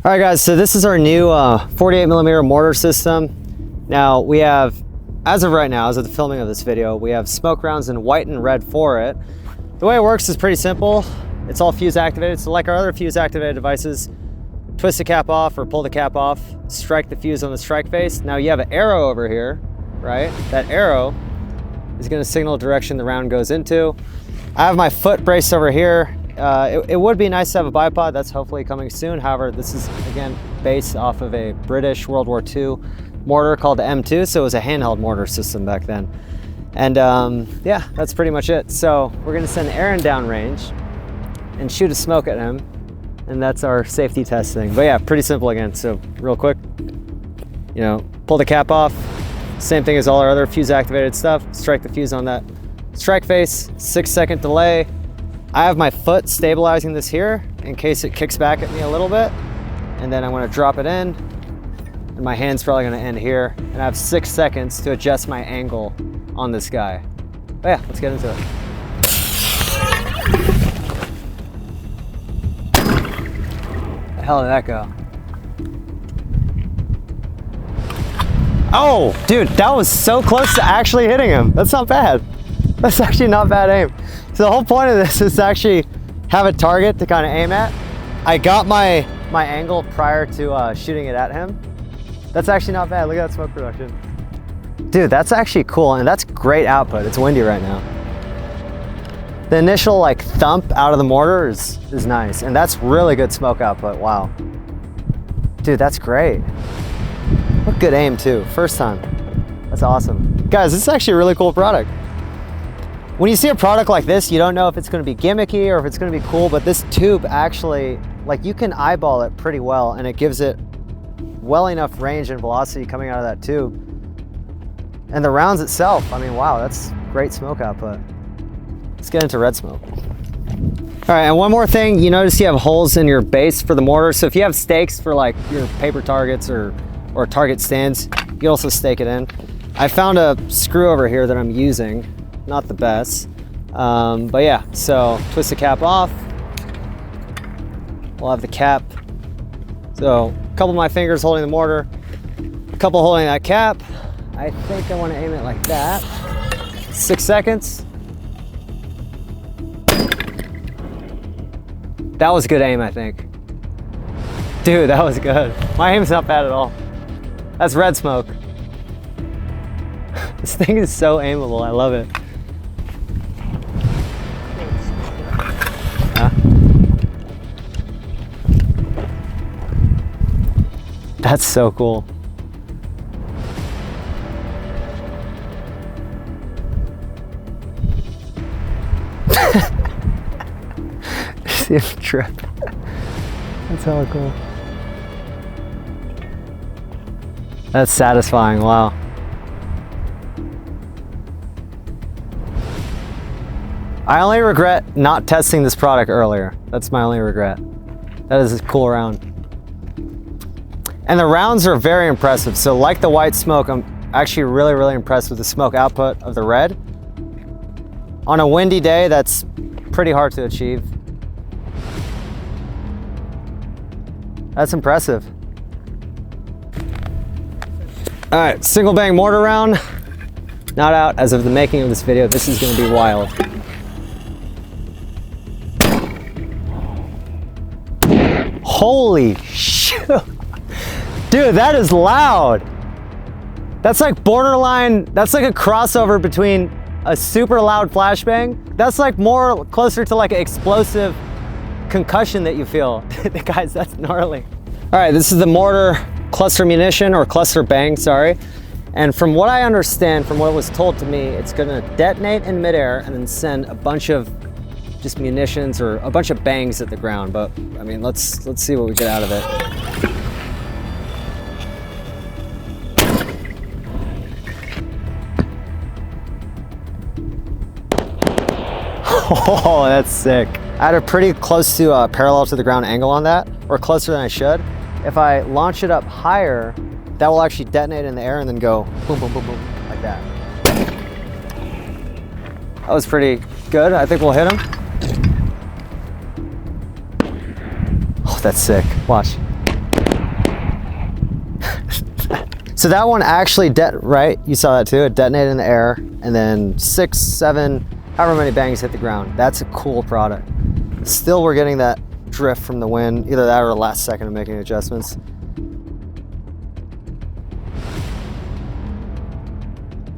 All right guys, so this is our new 48mm mortar system. Now we have, as of right now, as of the filming of this video, we have smoke rounds in white and red for it. The way it works is pretty simple. It's all fuse activated. So like our other fuse activated devices, twist the cap off or pull the cap off, strike the fuse on the strike face. Now you have an arrow over here, right? That arrow is gonna signal the direction the round goes into. I have my foot braced over here. It would be nice to have a bipod. That's hopefully coming soon. However, this is again based off of a British World War II mortar called the M2, so it was a handheld mortar system back then. And yeah, that's pretty much it. So we're gonna send Aaron downrange and shoot a smoke at him, and that's our safety testing. But yeah, pretty simple again. So real quick, you know, pull the cap off. Same thing as all our other fuse activated stuff. Strike the fuse on that strike face, 6-second delay. I have my foot stabilizing this here in case it kicks back at me a little bit. And then I'm gonna drop it in, and my hand's probably gonna end here. And I have 6 seconds to adjust my angle on this guy. But yeah, let's get into it. The hell did that go? Oh, dude, that was so close to actually hitting him. That's not bad. That's actually not bad aim. So the whole point of this is to actually have a target to kind of aim at. I got my angle prior to shooting it at him. That's actually not bad. Look at that smoke production. Dude, that's actually cool, and that's great output. It's windy right now. The initial like thump out of the mortar is nice, and that's really good smoke output. Wow. Dude, that's great. What good aim too, first time. That's awesome. Guys, this is actually a really cool product. When you see a product like this, you don't know if it's gonna be gimmicky or if it's gonna be cool, but this tube actually, like you can eyeball it pretty well, and it gives it well enough range and velocity coming out of that tube. And the rounds itself, I mean, wow, that's great smoke output. Let's get into red smoke. All right, and one more thing, you notice you have holes in your base for the mortar. So if you have stakes for like your paper targets or target stands, you can also stake it in. I found a screw over here that I'm using. Not the best, but yeah, so twist the cap off. We'll have the cap. So a couple of my fingers holding the mortar, a couple holding that cap. I think I want to aim it like that. 6 seconds. That was good aim, I think. Dude, that was good. My aim's not bad at all. That's red smoke. This thing is so aimable, I love it. That's so cool. See him trip. That's hella cool. That's satisfying, wow. I only regret not testing this product earlier. That's my only regret. That is a cool round. And the rounds are very impressive. So like the white smoke, I'm actually really, really impressed with the smoke output of the red. On a windy day, that's pretty hard to achieve. That's impressive. All right, single bang mortar round. Not out as of the making of this video. This is gonna be wild. Holy shit. Dude, that is loud. That's like borderline, that's like a crossover between a super loud flashbang. That's like more closer to like an explosive concussion that you feel. Guys, that's gnarly. All right, this is the mortar cluster munition, or cluster bang, sorry. And from what I understand, from what was told to me, it's gonna detonate in midair and then send a bunch of just munitions or a bunch of bangs at the ground. But I mean, let's see what we get out of it. Oh, that's sick. I had a pretty close to parallel to the ground angle on that, or closer than I should. If I launch it up higher, that will actually detonate in the air and then go boom, boom, boom, boom, like that. That was pretty good. I think we'll hit him. Oh, that's sick. Watch. So that one actually, right? You saw that too. It detonated in the air, and then 6, 7, however many bangs hit the ground. That's a cool product. Still, we're getting that drift from the wind, either that or the last second of making adjustments.